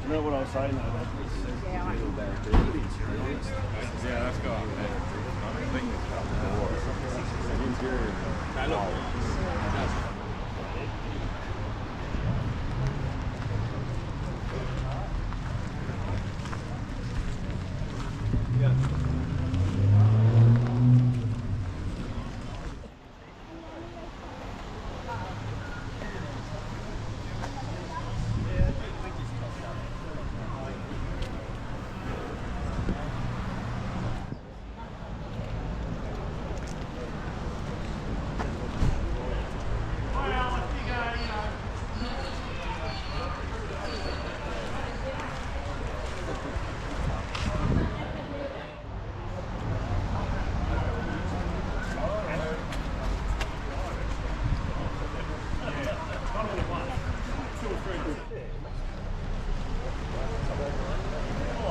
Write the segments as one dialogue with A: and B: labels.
A: know what I was saying though?
B: Yeah, let's go.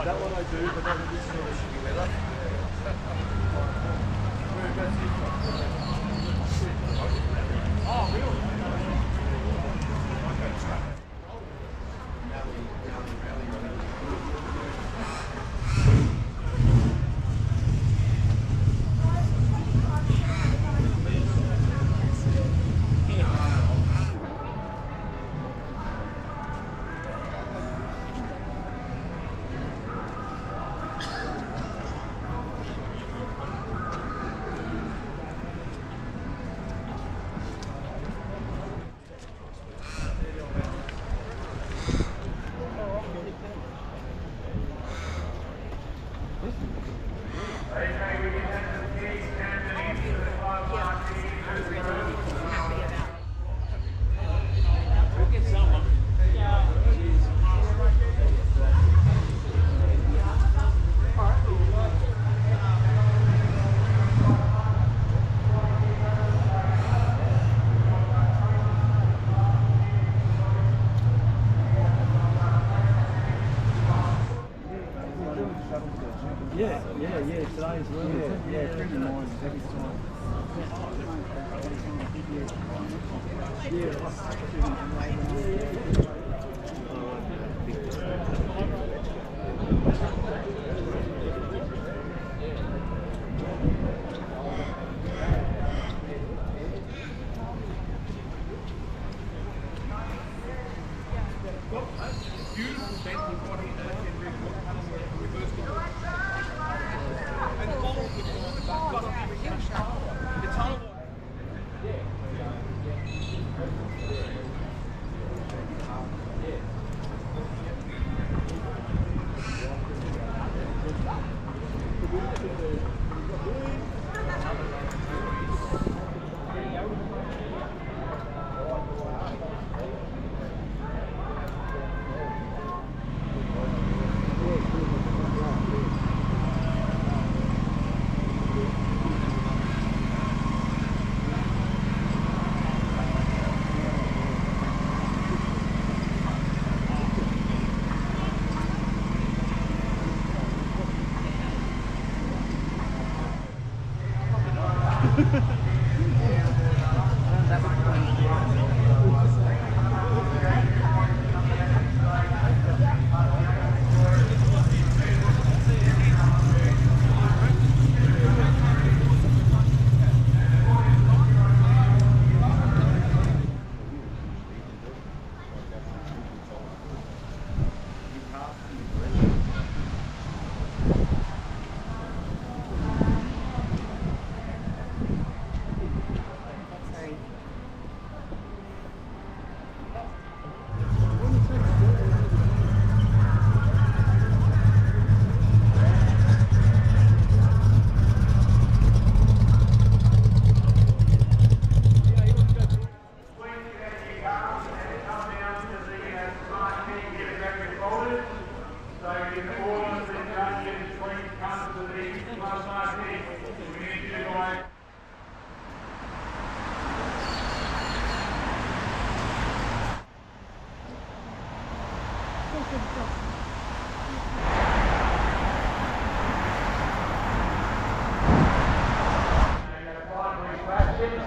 A: That one I do, but then this sort of should be better. Oh, really? Yeah, today as well. Yeah, pretty nice. Every time.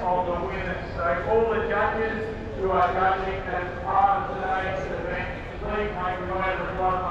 A: Of the winners. So all the judges who are judging as part of today's event, please make a note of the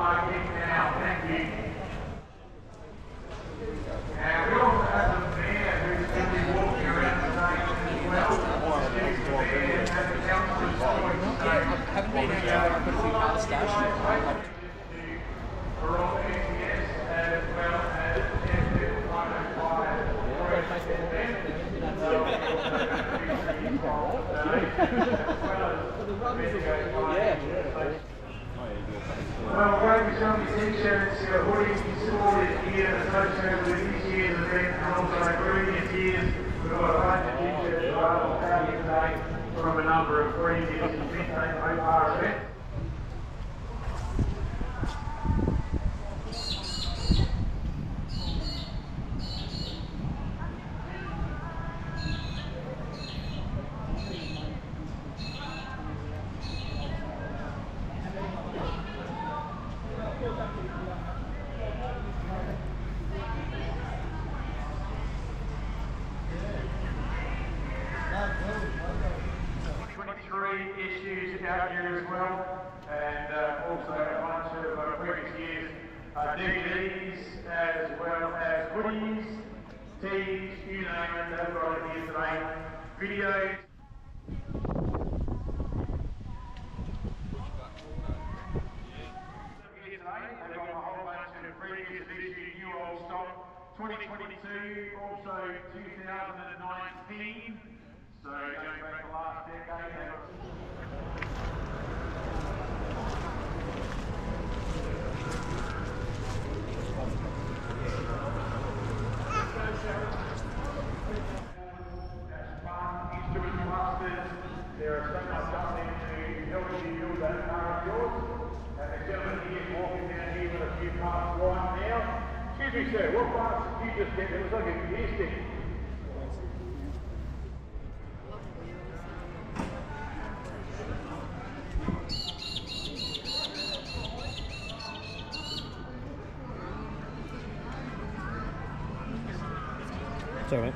C: some of your t-shirts, your hoodies, all your gear associated with this year's event and also previous years. We've got a bunch of t-shirts available out here today from a number of previous Midday Mopar events. Issues out here as well, and also a bunch of previous years DVDs as well as hoodies, tees, you name it, they've got it here today. Videos. Here today, they've got a whole bunch of previous issues, new old stock, 2022, also 2019. So going back the last decade, they've got instrument clusters. There are so much something to help you build that car of yours. And the gentleman here is walking down here with a few parts right now. Excuse me, sir, what parts did you just get? It looks like a gear stick.
A: It's alright.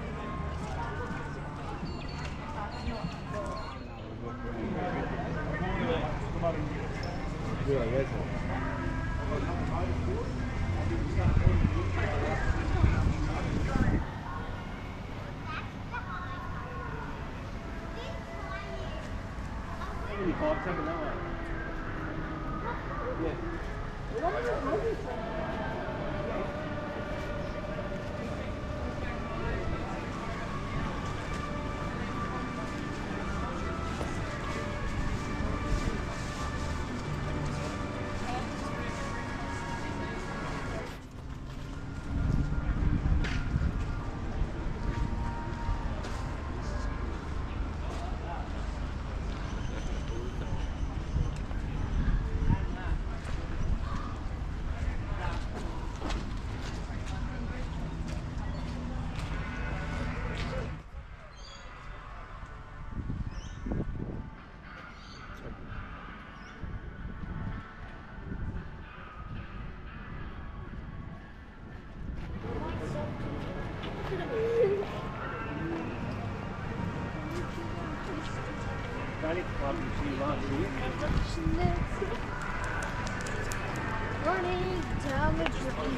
D: Running down the drain.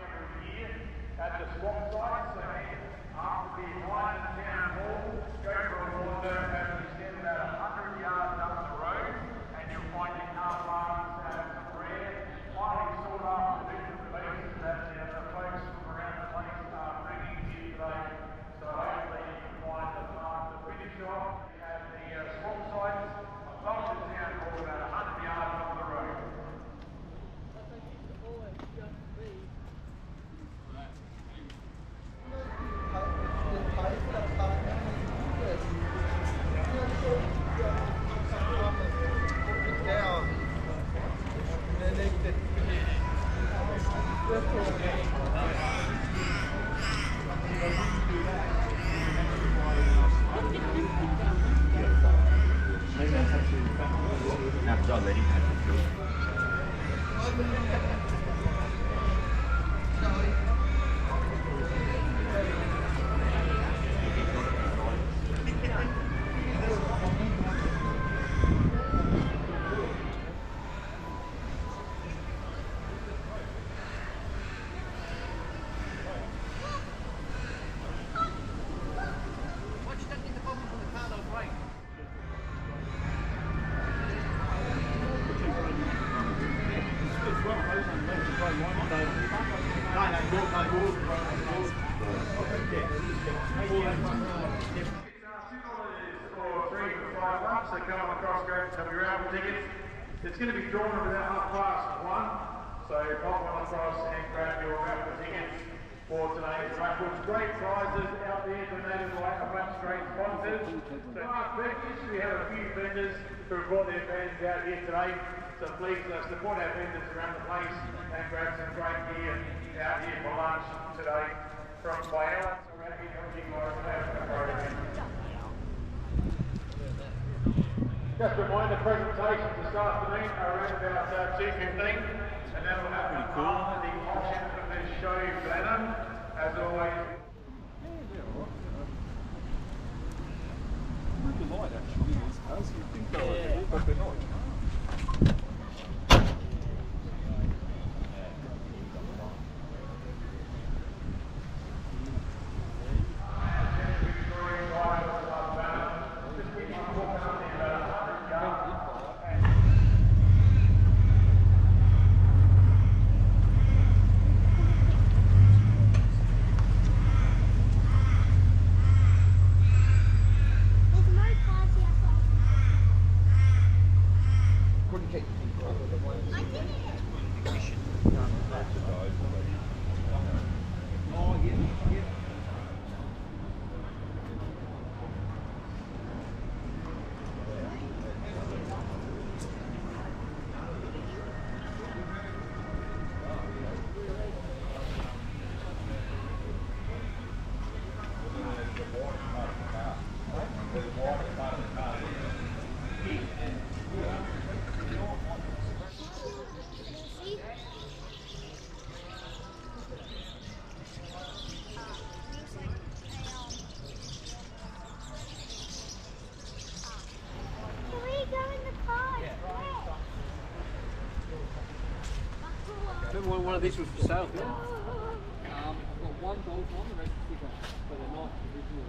C: Every year at the swap site, so after the behind the town hall, go for a wander and we stand about 100 yards up the road, and you'll find your car parks at some rare, highly sought after different pieces that the folks from around the place are bringing here today. So hopefully you can find the park to finish off. You have the swap sites above the town hall, about 100 yards up the road.
E: I've already had it.
C: It's going to be drawn at about 1:30, so pop one across and grab your raffle tickets for today's raffle. Great prizes out there donated by a bunch of great sponsors. So last package, we have a few vendors who have brought their vans out here today. So please support our vendors around the place and grab some great gear out here for lunch today from Biella. So we're happy to help you guys have a program. Just a reminder, presentations this afternoon are around about 2:15, and then we'll have after the auction of this show banner. As always,
A: Really light actually, these cars. You'd think they were heavy, but they're not.
D: There's no cars here. I did it.
A: Oh, yeah, yeah.
D: See? Can we go in the car?
F: Remember when one of these was for sale? I've got one Bolt on, the rest is bigger, but they're not original